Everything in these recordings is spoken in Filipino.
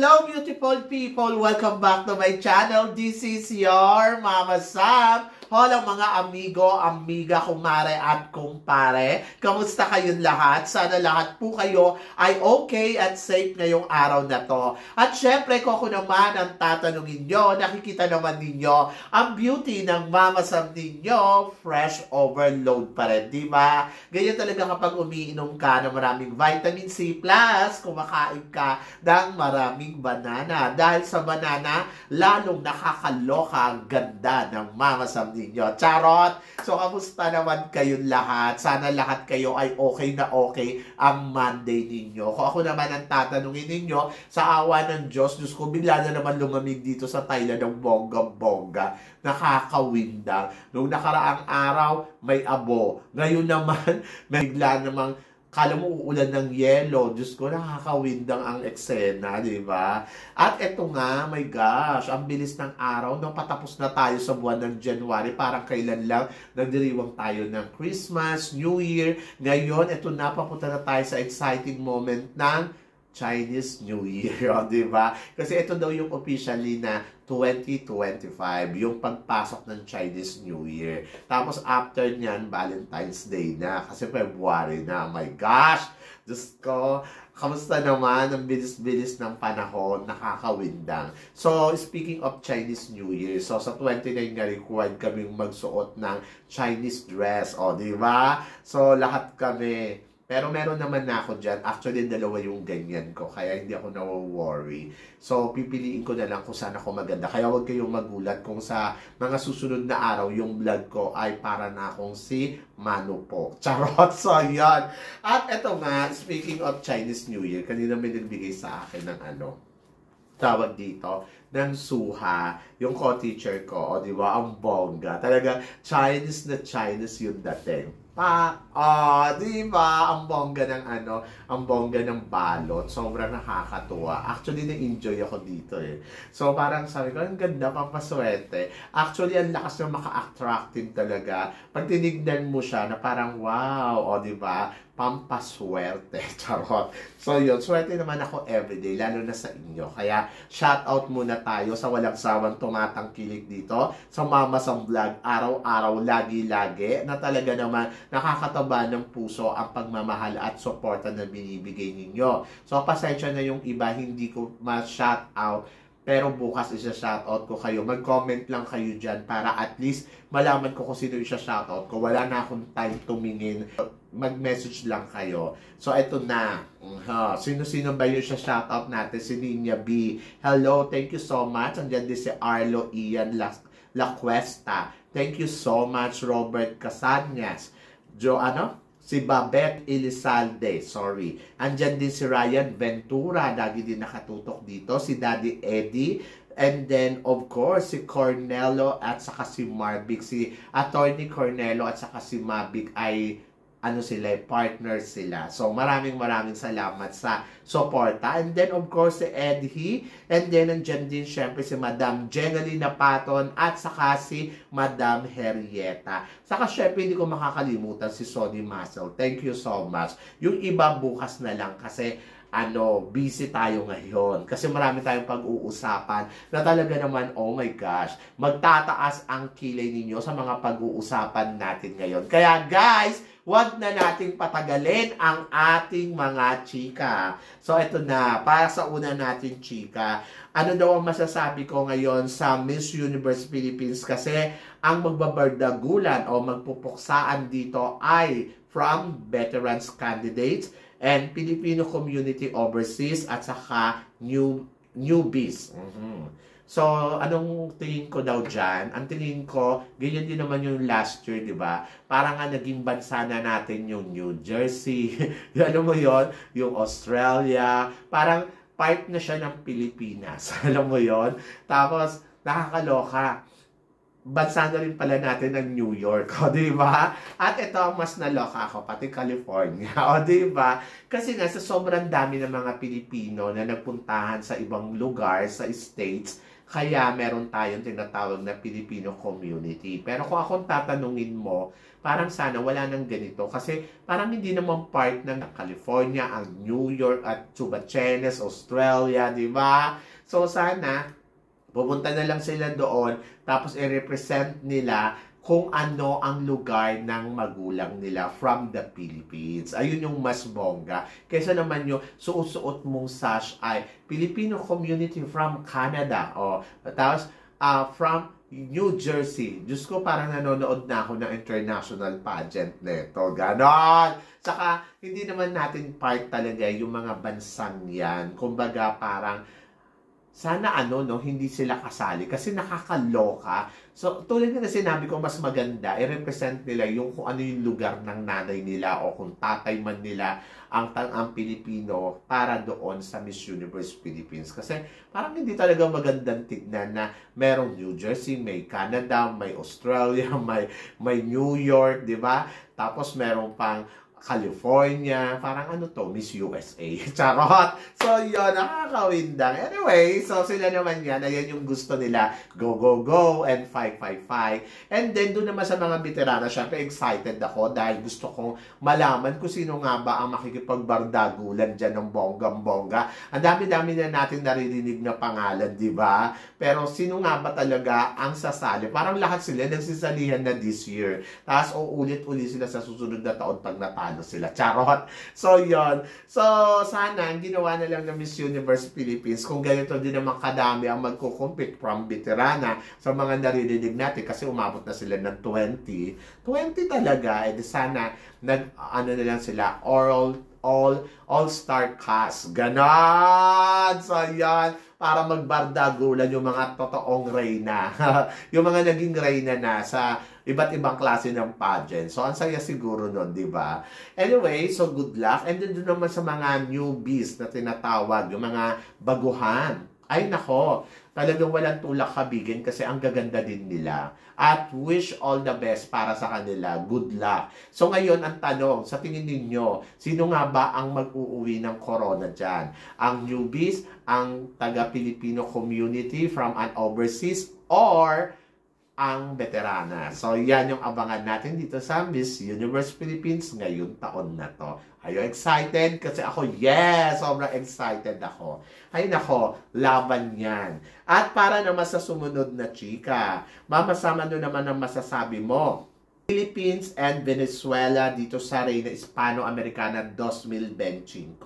Hello beautiful people! Welcome back to my channel. This is your Mama Sam. Hello mga amigo, amiga, kumare at kumpare. Kamusta kayong lahat? Sana lahat po kayo ay okay at safe ngayong araw na to. At syempre, kung ako naman ang tatanungin nyo, nakikita naman ninyo ang beauty ng Mama Sam ninyo, fresh overload pa rin, di ba? Ganyan talaga kapag umiinom ka ng maraming vitamin C+, kumakain ka ng maraming banana. Dahil sa banana, lalong nakakaloka ang ganda ng Mama Sam ninyo. Charot! So, kamusta naman kayong lahat? Sana lahat kayo ay okay na okay ang Monday ninyo. Kung ako naman ang tatanungin ninyo, sa awa ng Diyos ko, bigla na naman lumamig dito sa Thailand ng bongga-bongga. Nakakawindang. Noong nakaraang araw, may abo. Ngayon naman, may bigla namang kala mo uulan ng yelo. Diyos ko, nakakawindang ang eksena, di ba? At eto nga, my gosh, ang bilis ng araw. Nung patapos na tayo sa buwan ng January, parang kailan lang nagdiriwang tayo ng Christmas, New Year. Ngayon, eto na, papunta na tayo sa exciting moment ng Chinese New Year, di ba? Kasi ito daw yung officially na 2025, yung pagpasok ng Chinese New Year. Tapos after nyan, Valentine's Day na. Kasi February na. My gosh! Diyos ko, kamusta naman? Ang bilis-bilis ng panahon, nakakawindang. So, speaking of Chinese New Year, so sa 29 nga required kaming magsuot ng Chinese dress. O, di ba? So, lahat kami. Pero meron naman na ako dyan. Actually, dalawa yung ganyan ko. Kaya hindi ako na-worry. So, pipiliin ko na lang kung saan ako maganda. Kaya huwag kayong magulat kung sa mga susunod na araw, yung vlog ko ay para na akong si Manu po. Charot! So, yan. At eto nga, speaking of Chinese New Year, kanina may nagbigay sa akin ng tawag dito, ng suha, yung co-teacher ko, o di ba, ang bongga. Talaga, Chinese na Chinese yung dating. Di ba? Ang bongga ng ang bongga ng balot. Sobrang nakakatuwa. Actually, na-enjoy ako dito eh. So, parang sabi ko, ang ganda, pampaswerte. Actually, ang lakas na maka-attractive talaga. Pag tinignan mo siya, na parang wow, o di ba? Pampaswerte. Charot. So, yun. Swerte naman ako everyday, lalo na sa inyo. Kaya, shout out muna tayo sa walang sawang tumatangkilik dito sa Mama Sam Vlog. Araw-araw, lagi-lagi, na talaga naman nakakataba ng puso ang pagmamahal at suporta na binibigay ninyo. So, pasensya na yung iba, hindi ko ma-shout out. Pero bukas isa-shoutout ko kayo. Mag-comment lang kayo dyan para at least malaman ko kung sino isa-shoutout ko. Wala na akong time tumingin. Mag-message lang kayo. So, eto na. Sino-sino ba yung isa-shoutout natin? Si Ninya B. Hello, thank you so much. Andiyan din si Arlo Ian Lacuesta. Thank you so much, Robert Casanyas. Si Babette Elizalde, sorry. Andyan din si Ryan Ventura, lagi din nakatutok dito. Si Daddy Eddie. And then, of course, si Cornelo at saka si Marvic. Si Attorney Cornelo at saka si Marvic ay partners sila. So, maraming salamat sa suporta. And then, of course, si Eddie. And then, andyan din, syempre, si Madam Jenalina Paton at saka si Madam Henrietta. Saka, syempre, hindi ko makakalimutan si Sonny Muscle. Thank you so much. Yung iba, bukas na lang kasi busy tayo ngayon. Kasi marami tayong pag-uusapan na talaga naman, oh my gosh, magtataas ang kilay ninyo sa mga pag-uusapan natin ngayon. Kaya guys, wag na nating patagalin ang ating mga chika. So, ito na. Para sa una nating chika, ano daw ang masasabi ko ngayon sa Miss Universe Philippines? Kasi ang magbabardagulan o magpupuksaan dito ay from veterans candidates and Filipino community overseas at saka newbies. So, anong tingin ko daw dyan? Ang tingin ko, ganyan din naman yung last year, di ba? Parang nga naging bansa na natin yung New Jersey. Alam mo yon, yung Australia. Parang part na siya ng Pilipinas. Alam mo yon. Tapos, nakakaloka. Bansa na rin pala natin ng New York, o di ba? At ito ang mas naloka ako, pati California, o di ba? Kasi nga sa sobrang dami ng mga Pilipino na nagpuntahan sa ibang lugar, sa states, Kaya meron tayong tinatawag na Filipino community. Pero kung akong tatanungin mo, parang sana wala nang ganito. Kasi parang hindi naman part ng California, ang New York at Tubacenes, Australia, di ba? So sana, pupunta na lang sila doon, tapos i-represent nila kung ano ang lugar ng magulang nila from the Philippines. Ayun yung mas bongga. Kaysa naman yung suot-suot mong sash ay Filipino community from Canada. O, tapos from New Jersey. Diyos ko, parang nanonood na ako ng international pageant nito. Ganon! Tsaka, hindi naman natin part talaga yung mga bansang yan. Kumbaga, parang sana hindi sila kasali kasi nakakaloka. So, tulad na sinabi ko, mas maganda, i-represent nila yung kung ano yung lugar ng nanay nila o kung tatay man nila ang Pilipino para doon sa Miss Universe Philippines. Kasi parang hindi talaga magandang tignan na merong New Jersey, may Canada, may Australia, may New York, di ba? Tapos merong pang California, parang Miss USA. Charot! So, yun, nakakawindang. Anyway, so sila naman yan, ayan yung gusto nila, go, go, go, and 555. And then, doon naman sa mga veterana, syempre excited ako dahil gusto kong malaman kung sino nga ba ang makikipagbardagulan dyan ng bonggang-bongga. Ang dami-dami na natin naririnig na pangalan, di ba? Pero sino nga ba talaga ang sasali? Parang lahat sila nagsisalihan na this year. Tapos, uulit-ulit sila sa susunod na taon pag natalo sila. Charot. So, yon. So, sana, ang ginawa na lang ng Miss Universe Philippines, kung ganito din naman kadami ang magkukumpit from veterana sa mga naririnig natin, kasi umabot na sila ng 20 talaga, sana, na lang sila, all-star cast. Ganon! So, yan. Para magbardagulan yung mga totoong reyna. Yung mga naging reyna na sa iba't ibang klase ng pageant. So, ang saya siguro nun, di ba? Anyway, so good luck. And then doon naman sa mga newbies na tinatawag, yung mga baguhan. Ay, nako, talagang walang tulak kabigin kasi ang gaganda din nila. At wish all the best para sa kanila. Good luck. So ngayon, ang tanong, sa tingin ninyo, sino nga ba ang mag-uuwi ng corona dyan? Ang newbies, ang taga-Filipino community from an overseas, or ang veterana. So, yan yung abangan natin dito sa Miss Universe Philippines ngayong taon na to. Are you excited? Kasi ako, yes! Sobrang excited ako. Ay nako, laban yan. At para naman sa sumunod na chika, mamasama nyo naman ang masasabi mo. Philippines and Venezuela dito sa Reyna Hispano-Americana 2025.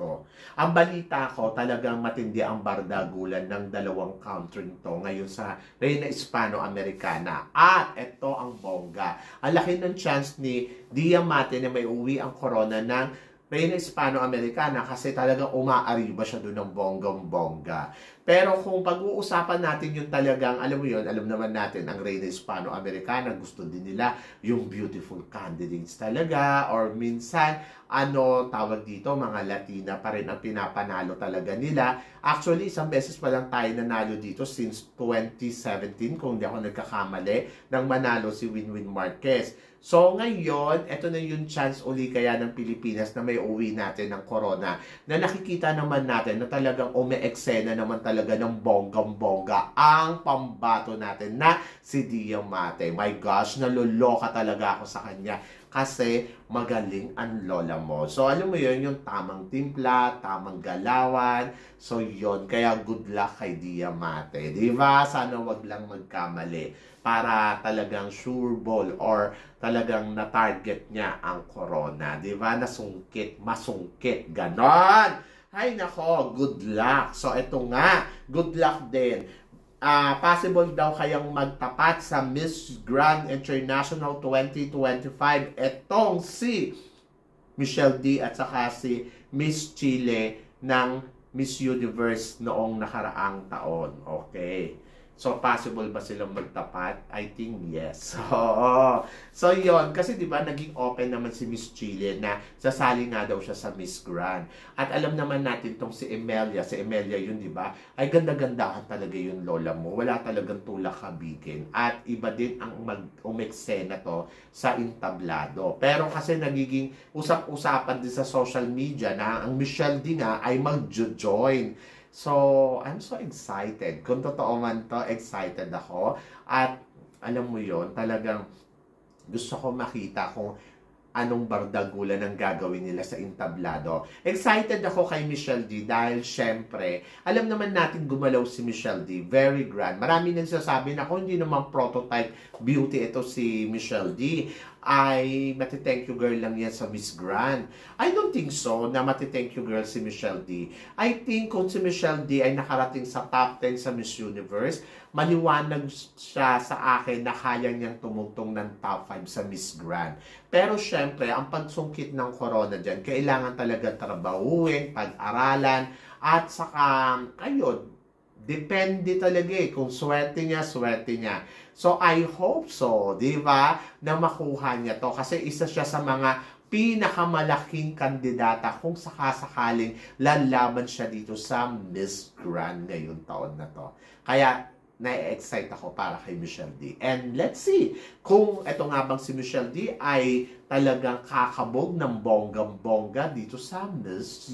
Ang balita ko, talagang matindi ang bardagulan ng dalawang country to ngayon sa Reyna Hispano-Americana. At ito ang bongga. Ang laki ng chance ni Diamante na may uwi ang corona ng Reyna Hispano-Americana kasi talagang umaariba siya doon ng bonggang-bongga. Pero kung pag-uusapan natin yung talagang, alam mo yun, alam naman natin, ang Reyna Hispano-Americana, gusto din nila yung beautiful candidates talaga, or minsan, tawag dito, mga Latina pa rin ang pinapanalo talaga nila. Actually, isang beses pa lang tayo nanalo dito since 2017, kung hindi ako nagkakamali, nang manalo si Winwin Marquez. So, ngayon, ito na yung chance uli kaya ng Pilipinas na may uwi natin ng corona, na nakikita naman natin na talagang ume-eksena naman talaga ng bonggang-bongga ang pambato natin na si Diamante. My gosh, naluloka talaga ako sa kanya kasi magaling ang lola mo. So, alam mo yun, yung tamang timpla, tamang galawan. So, yun. Kaya good luck kay Diamante. Diba? Sana wag lang magkamali para talagang sure ball or talagang na-target niya ang corona. Diba? Nasungkit, masungkit. Ganon! Ay nako, good luck. So, ito nga, good luck din. Possible daw kayang magtapat sa Miss Grand International 2025 etong si Michelle D at saka si Miss Chile ng Miss Universe noong nakaraang taon. Okay. So, possible ba silang magtapat? I think yes. So, yon. Kasi di ba naging open naman si Miss Chile na sasali nga daw siya sa Miss Grand. At alam naman natin tong si Emelia. Si Emelia yun, di ba? Ay ganda-gandahan talaga yung lola mo. Wala talagang tulak kabigin. At iba din ang umeksena to sa entablado. Pero kasi nagiging usap-usapan din sa social media na ang Michelle din nga ay mag-join So, I'm so excited. Kung totoo man to, excited ako. At alam mo yon, talagang gusto ko makita kung anong bardagulan ang gagawin nila sa entablado. Excited ako kay Michelle D dahil syempre, alam naman natin gumalaw si Michelle D. Very grand. Marami nagsasabi na kung hindi naman prototype beauty ito si Michelle D, ay mati-thank you girl lang yan sa Miss Grand. I don't think so na mati-thank you girl si Michelle D. I think kung si Michelle D ay nakarating sa top 10 sa Miss Universe, maliwanag siya sa akin na kaya niyang tumungtong ng top 5 sa Miss Grand. Pero syempre, ang pagsungkit ng corona dyan, kailangan talaga trabahuin, pag-aralan, at saka, ayun, depende talaga eh. Kung swerte niya, swerte niya. So, I hope so, di ba, na makuha niya to. Kasi isa siya sa mga pinakamalaking kandidata kung sakasakaling lalaban siya dito sa Miss Grand ngayong taon na to. Kaya, na-excite ako para kay Michelle D. And let's see kung ito nga bang si Michelle D ay talagang kakabog ng bonggang-bongga dito sa Miss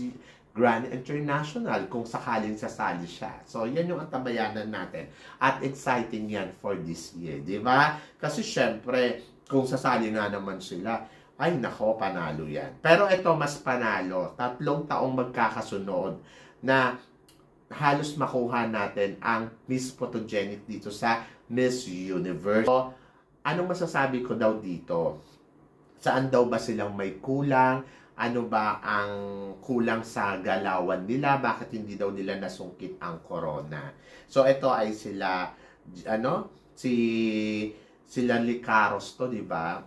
Grand International kung sakaling sasali siya. So, yan yung antabayanan natin. At exciting yan for this year, di ba? Kasi syempre, kung sasali nga naman sila, ay nako, panalo yan. Pero ito mas panalo. 3 taong magkakasunod na halos makuha natin ang Miss Photogenic dito sa Miss Universe. So, anong masasabi ko daw dito? Saan daw ba silang may kulang? Ano ba ang kulang sa galawan nila? Bakit hindi daw nila nasungkit ang corona? So, ito ay sila, sila Licaros to, di ba?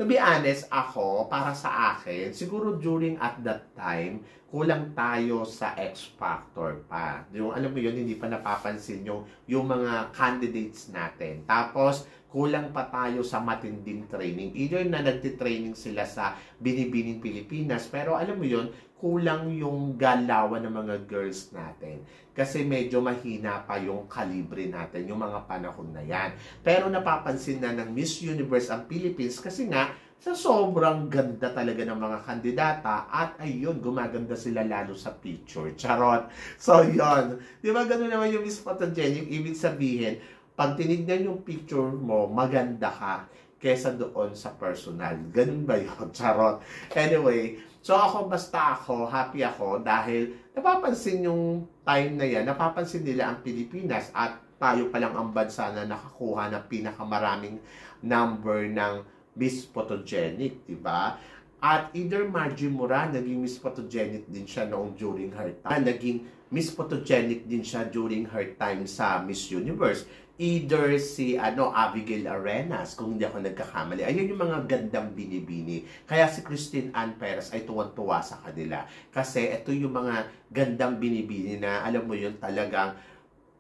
To be honest, ako, para sa akin, siguro during at that time, kulang tayo sa X Factor pa. Yung, alam mo yun, hindi pa napapansin yung mga candidates natin. Tapos, kulang pa tayo sa matinding training. Either na nagtitraining sila sa Binibining Pilipinas, pero alam mo yun, kulang yung galawan ng mga girls natin. Kasi medyo mahina pa yung kalibre natin, yung mga panahon na yan. Pero napapansin na ng Miss Universe ang Philippines kasi nga, sa sobrang ganda talaga ng mga kandidata at ayun, gumaganda sila lalo sa picture. Charot. So, yun. Di ba ganun naman yung Miss Photogenic? Ibig sabihin, pag tinignan yung picture mo, maganda ka kesa doon sa personal. Ganun ba yun? Charot. Anyway, so basta ako, happy ako dahil napapansin yung time na yan, napapansin nila ang Pilipinas at tayo pa lang ang bansa na nakakuha ng pinakamaraming number ng Miss Photogenic, di ba? At either Margie Moran, naging Miss Photogenic din siya noong during her time. Naging Miss Photogenic din siya during her time sa Miss Universe. Either si Abigail Arenas, kung hindi ako nagkakamali. Ayun yung mga gandang binibini. Kaya si Christine Ann Perez ay tuwan-tuwa sa kanila. Kasi ito yung mga gandang binibini na alam mo yun talagang,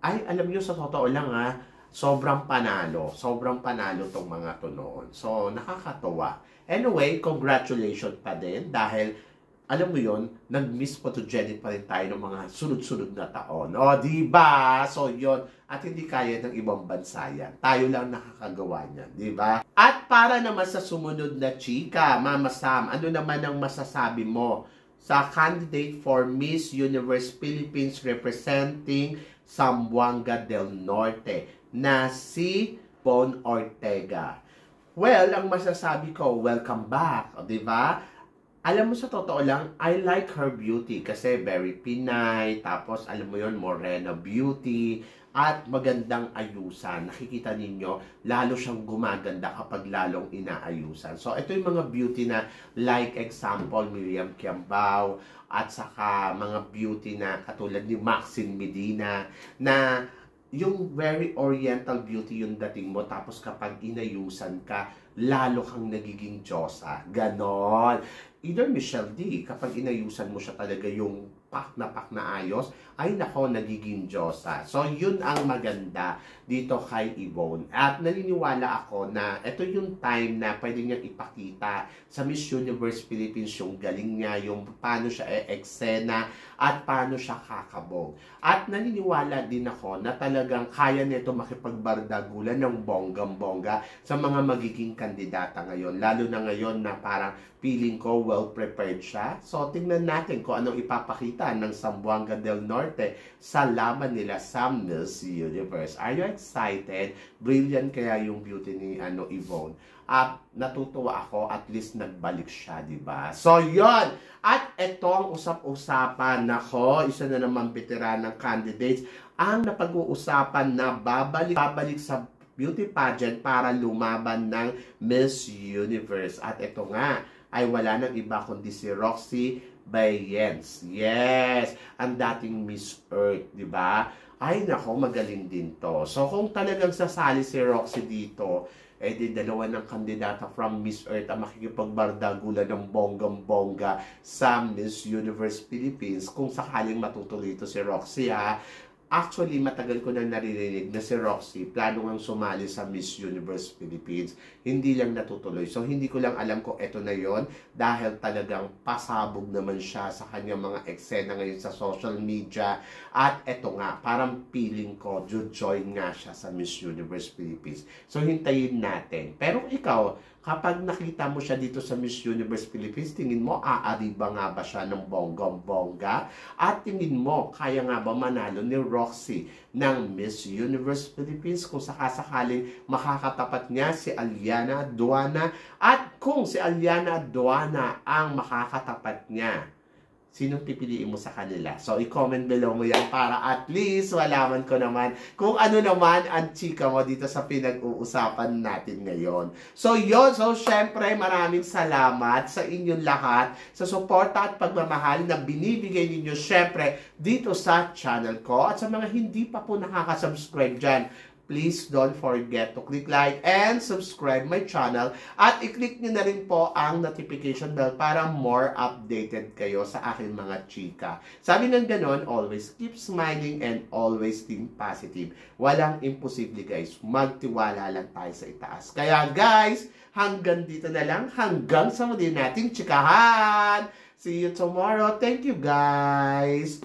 ay alam nyo sa totoo lang sobrang panalo tong mga to noon. So, nakakatawa. Anyway, congratulations pa din dahil, alam mo yon, nag-Miss Photogenic pa rin tayo ng mga sunod-sunod na taon. O, diba? So, yon. At hindi kaya ng ibang bansa yan. Tayo lang nakakagawa niyan, diba? At para naman sa sumunod na chika, Mama Sam, ano naman ang masasabi mo sa candidate for Miss Universe Philippines representing Zamboanga del Norte na si Bon Ortega? Well, ang masasabi ko, welcome back, di ba? Alam mo, sa totoo lang, I like her beauty kasi very Pinay, tapos alam mo yon, morena beauty, at magandang ayusan. Nakikita ninyo, lalo siyang gumaganda kapag lalong inaayusan. So, ito yung mga beauty na, like example, Miriam Kiambao, at saka mga beauty na katulad ni Maxine Medina, na yung very oriental beauty yung dating mo, tapos kapag inayusan ka, lalo kang nagiging Diyosa. Ganon. Either Michelle D, kapag inayusan mo siya talaga yung pak na ayos, ay nako, nagiging Diyosa. So, yun ang maganda dito kay Yvonne. At naniniwala ako na ito yung time na pwede niyang ipakita sa Miss Universe Philippines yung galing niya, yung paano siya eksena, at paano siya kakabog. At naniniwala din ako na talagang kaya nito makipagbardagulan ng bonggang-bongga sa mga magiging kandidata ngayon. Lalo na ngayon na parang feeling ko well-prepared siya. So, tingnan natin kung anong ipapakita pamamagitan ng Zamboanga del Norte sa laban nila sa Miss Universe. Are you excited? Brilliant kaya yung beauty ni Yvonne. At natutuwa ako, at least nagbalik siya, di ba? So, yon. At ito ang usap-usapan. Nako, isa na naman veteran ng candidates ang napag-uusapan na babalik sa beauty pageant para lumaban ng Miss Universe. At ito nga, ay wala nang iba kundi si Roxy Bayens. Yes, ang dating Miss Earth, di ba? Ay nako, magaling din to. So kung talagang sasali si Roxy dito, eh di dalawa ng kandidata from Miss Earth ang makikipagbardagulan ng bonggang-bongga sa Miss Universe Philippines kung sakaling matutuloy ito si Roxy, ha. Actually, matagal ko nang naririnig na si Roxy plano ngang sumali sa Miss Universe Philippines. Hindi lang natutuloy. So, hindi ko lang alam kung eto na yon dahil talagang pasabog naman siya sa kanyang mga eksena ngayon sa social media. At eto nga, parang feeling ko, join nga siya sa Miss Universe Philippines. So, hintayin natin. Pero ikaw, kapag nakita mo siya dito sa Miss Universe Philippines, tingin mo, aariba nga ba siya ng bonggang-bongga? At tingin mo, kaya nga ba manalo ni Roxy ng Miss Universe Philippines kung sakasakaling makakatapat niya si Aliana Aduana? At kung si Aliana Aduana ang makakatapat niya, sinong pipiliin mo sa kanila? So, i-comment below mo yan para at least malaman ko naman kung ano naman ang chika mo dito sa pinag-uusapan natin ngayon. So, yun. So, syempre, maraming salamat sa inyong lahat sa suporta at pagmamahal na binibigay ninyo syempre dito sa channel ko. At sa mga hindi pa po nakaka-subscribe dyan, please don't forget to click like and subscribe my channel at i-click nyo na rin po ang notification bell para more updated kayo sa aking mga chika. Sabi ng ganon, always keep smiling and always think positive. Walang imposible guys, magtiwala lang tayo sa itaas. Kaya guys, hanggang dito na lang, hanggang sa muli nating chikahan. See you tomorrow. Thank you guys.